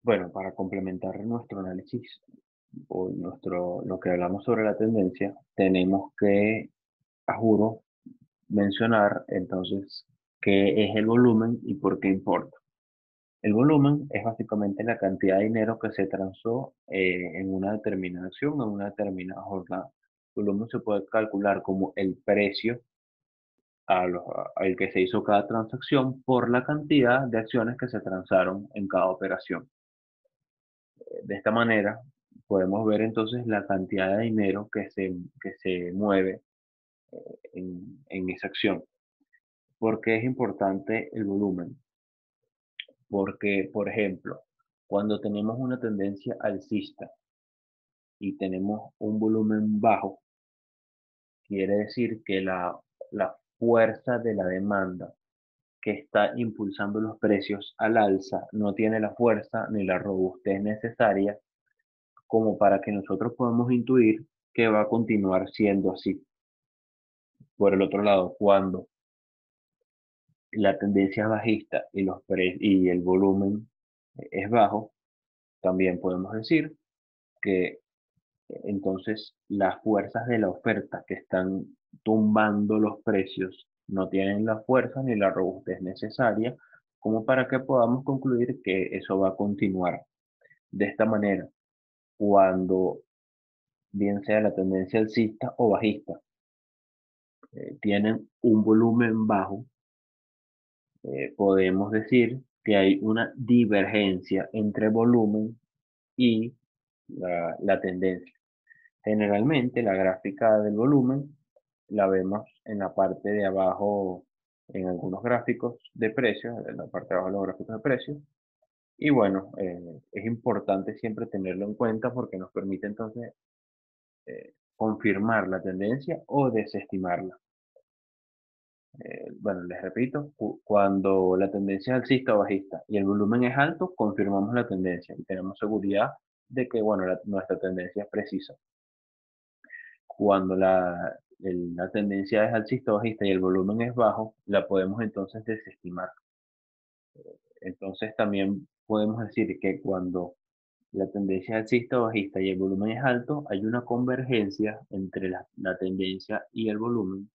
Bueno, para complementar nuestro análisis o lo que hablamos sobre la tendencia, tenemos que, a juro, mencionar entonces qué es el volumen y por qué importa. El volumen es básicamente la cantidad de dinero que se transó en una determinada acción, en una determinada jornada. El volumen se puede calcular como el precio al que se hizo cada transacción por la cantidad de acciones que se transaron en cada operación. De esta manera, podemos ver entonces la cantidad de dinero que se mueve en esa acción. ¿Por qué es importante el volumen? Porque, por ejemplo, cuando tenemos una tendencia alcista y tenemos un volumen bajo, quiere decir que la fuerza de la demanda que está impulsando los precios al alza no tiene la fuerza ni la robustez necesaria como para que nosotros podamos intuir que va a continuar siendo así. Por el otro lado, cuando la tendencia es bajista y el volumen es bajo, también podemos decir que entonces las fuerzas de la oferta que están tumbando los precios no tienen la fuerza ni la robustez necesaria como para que podamos concluir que eso va a continuar. De esta manera, cuando bien sea la tendencia alcista o bajista, tienen un volumen bajo, podemos decir que hay una divergencia entre volumen y la tendencia. Generalmente la gráfica del volumen la vemos en la parte de abajo en algunos gráficos de precios, en la parte de abajo de los gráficos de precios. Y bueno, es importante siempre tenerlo en cuenta porque nos permite entonces confirmar la tendencia o desestimarla. Bueno, les repito, cuando la tendencia es alcista o bajista y el volumen es alto, confirmamos la tendencia y tenemos seguridad de que, bueno, nuestra tendencia es precisa. Cuando la tendencia es alcista o bajista y el volumen es bajo, la podemos entonces desestimar. Entonces también podemos decir que cuando la tendencia es alcista o bajista y el volumen es alto, hay una convergencia entre la tendencia y el volumen.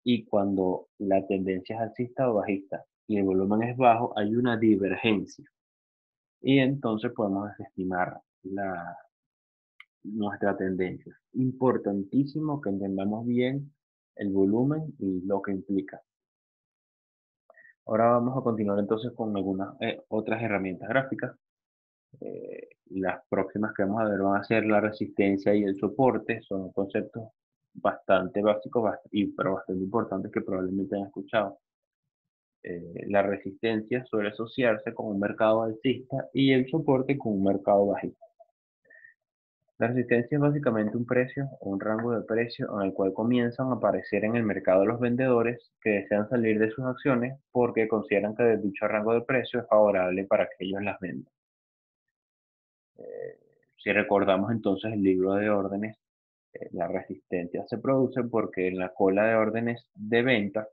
Y cuando la tendencia es alcista o bajista y el volumen es bajo, hay una divergencia. Y entonces podemos desestimar nuestra tendencia. Importantísimo que entendamos bien el volumen y lo que implica. Ahora vamos a continuar entonces con algunas otras herramientas gráficas. Las próximas que vamos a ver van a ser la resistencia y el soporte. Son conceptos bastante básicos pero bastante importantes que probablemente han escuchado. La resistencia suele asociarse con un mercado alcista y el soporte con un mercado bajista. La resistencia es básicamente un precio o un rango de precio en el cual comienzan a aparecer en el mercado los vendedores que desean salir de sus acciones porque consideran que dicho rango de precio es favorable para que ellos las vendan. Si recordamos entonces el libro de órdenes, la resistencia se produce porque en la cola de órdenes de venta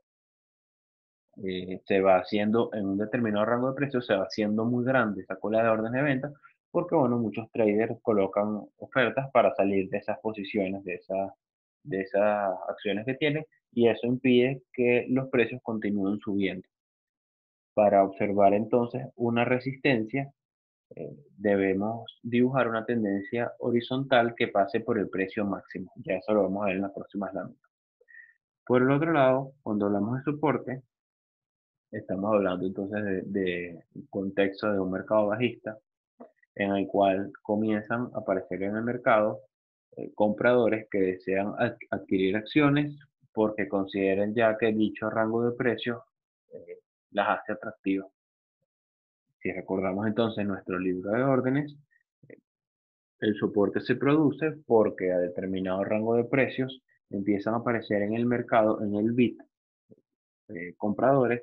se va haciendo en un determinado rango de precios, se va haciendo muy grande esa cola de órdenes de venta, porque bueno, muchos traders colocan ofertas para salir de esas posiciones, de esas acciones que tienen, y eso impide que los precios continúen subiendo. Para observar entonces una resistencia, debemos dibujar una tendencia horizontal que pase por el precio máximo. Ya eso lo vamos a ver en las próximas láminas. Por el otro lado, cuando hablamos de soporte, estamos hablando entonces de un contexto de un mercado bajista en el cual comienzan a aparecer en el mercado compradores que desean adquirir acciones porque consideren ya que dicho rango de precios eh, las hace atractivas. Si recordamos entonces nuestro libro de órdenes, el soporte se produce porque a determinado rango de precios empiezan a aparecer en el mercado, en el bit, compradores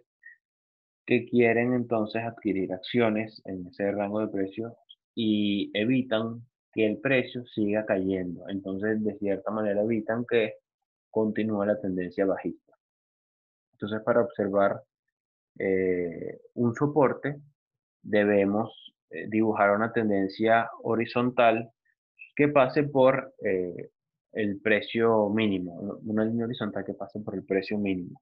que quieren entonces adquirir acciones en ese rango de precios y evitan que el precio siga cayendo. Entonces, de cierta manera, evitan que continúe la tendencia bajista. Entonces, para observar un soporte, debemos dibujar una tendencia horizontal que pase por el precio mínimo, una línea horizontal que pase por el precio mínimo.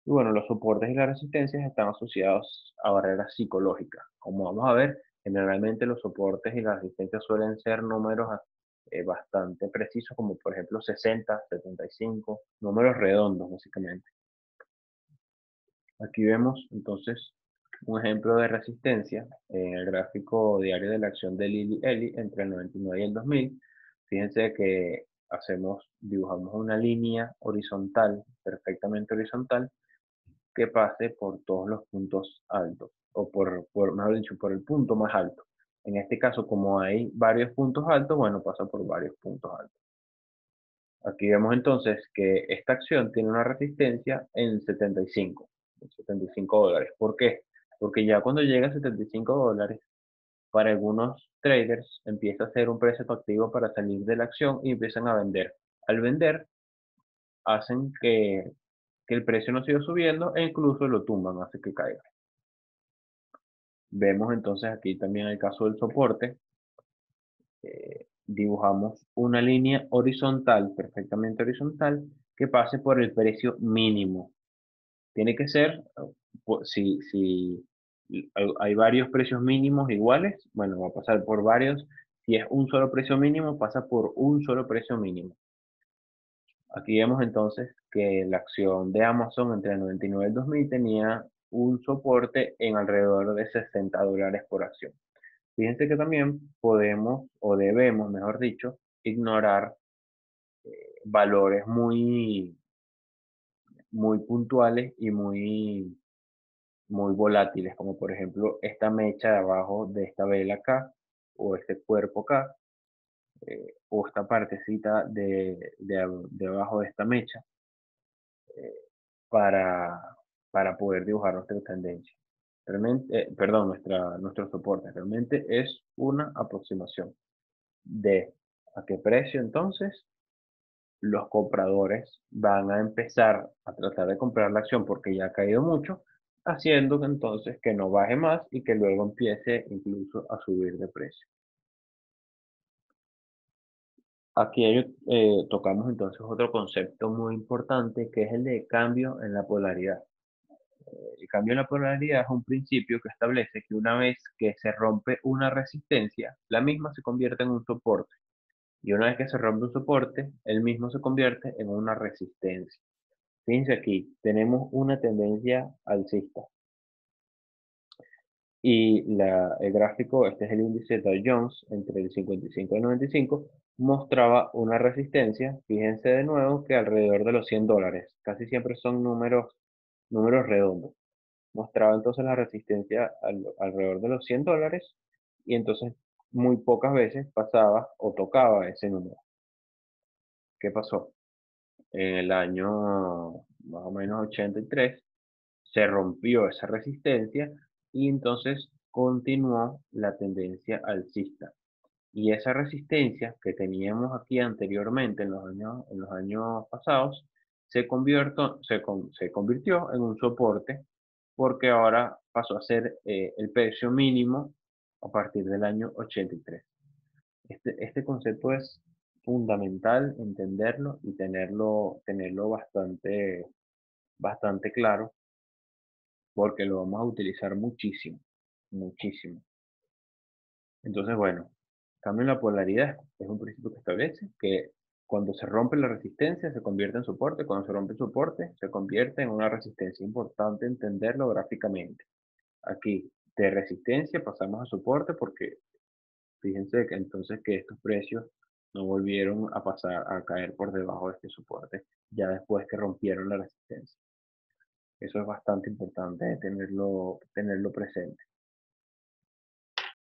Y bueno, los soportes y las resistencias están asociados a barreras psicológicas. Como vamos a ver, generalmente los soportes y las resistencias suelen ser números bastante precisos, como por ejemplo 60, 75, números redondos básicamente. Aquí vemos entonces un ejemplo de resistencia en el gráfico diario de la acción de Lilly Eli entre el 99 y el 2000. Fíjense que dibujamos una línea horizontal, perfectamente horizontal, que pase por todos los puntos altos, o mejor dicho, por el punto más alto. En este caso, como hay varios puntos altos, bueno, pasa por varios puntos altos. Aquí vemos entonces que esta acción tiene una resistencia en 75 dólares. ¿Por qué? Porque ya cuando llega a 75 dólares, para algunos traders empieza a ser un precio atractivo para salir de la acción y empiezan a vender. Al vender, hacen que el precio no siga subiendo e incluso lo tumban, hace que caiga. Vemos entonces aquí también el caso del soporte. Dibujamos una línea horizontal, perfectamente horizontal, que pase por el precio mínimo. Tiene que ser, si hay varios precios mínimos iguales, bueno, va a pasar por varios. Si es un solo precio mínimo, pasa por un solo precio mínimo. Aquí vemos entonces que la acción de Amazon entre el 99 y el 2000 tenía un soporte en alrededor de 60 dólares por acción. Fíjense que también podemos, o debemos, mejor dicho, ignorar valores muy puntuales y muy volátiles, como por ejemplo esta mecha de abajo de esta vela acá, o este cuerpo acá, o esta partecita de abajo de esta mecha, para, para poder dibujar nuestra tendencia. Realmente, perdón, nuestro soporte. Realmente es una aproximación de a qué precio entonces los compradores van a empezar a tratar de comprar la acción porque ya ha caído mucho, haciendo que entonces que no baje más y que luego empiece incluso a subir de precio. Aquí tocamos entonces otro concepto muy importante que es el de cambio en la polaridad. El cambio en la polaridad es un principio que establece que una vez que se rompe una resistencia, la misma se convierte en un soporte. Y una vez que se rompe un soporte, el mismo se convierte en una resistencia. Fíjense aquí, tenemos una tendencia alcista. Y el gráfico, este es el índice Dow Jones, entre el 55 y el 95, mostraba una resistencia, fíjense de nuevo, que alrededor de los 100 dólares. Casi siempre son números redondos. Mostraba entonces la resistencia alrededor de los 100 dólares y entonces muy pocas veces pasaba o tocaba ese número. ¿Qué pasó? En el año más o menos 83 se rompió esa resistencia y entonces continuó la tendencia alcista. Y esa resistencia que teníamos aquí anteriormente en los años pasados se convirtió en un soporte porque ahora pasó a ser el precio mínimo a partir del año 83. Este concepto es fundamental entenderlo y tenerlo bastante claro porque lo vamos a utilizar muchísimo, muchísimo. Entonces, bueno, cambio en la polaridad es un principio que establece que cuando se rompe la resistencia se convierte en soporte, cuando se rompe el soporte se convierte en una resistencia. Importante entenderlo gráficamente. Aquí, de resistencia pasamos a soporte porque fíjense que entonces que estos precios no volvieron a pasar a caer por debajo de este soporte ya después que rompieron la resistencia. Eso es bastante importante tenerlo presente.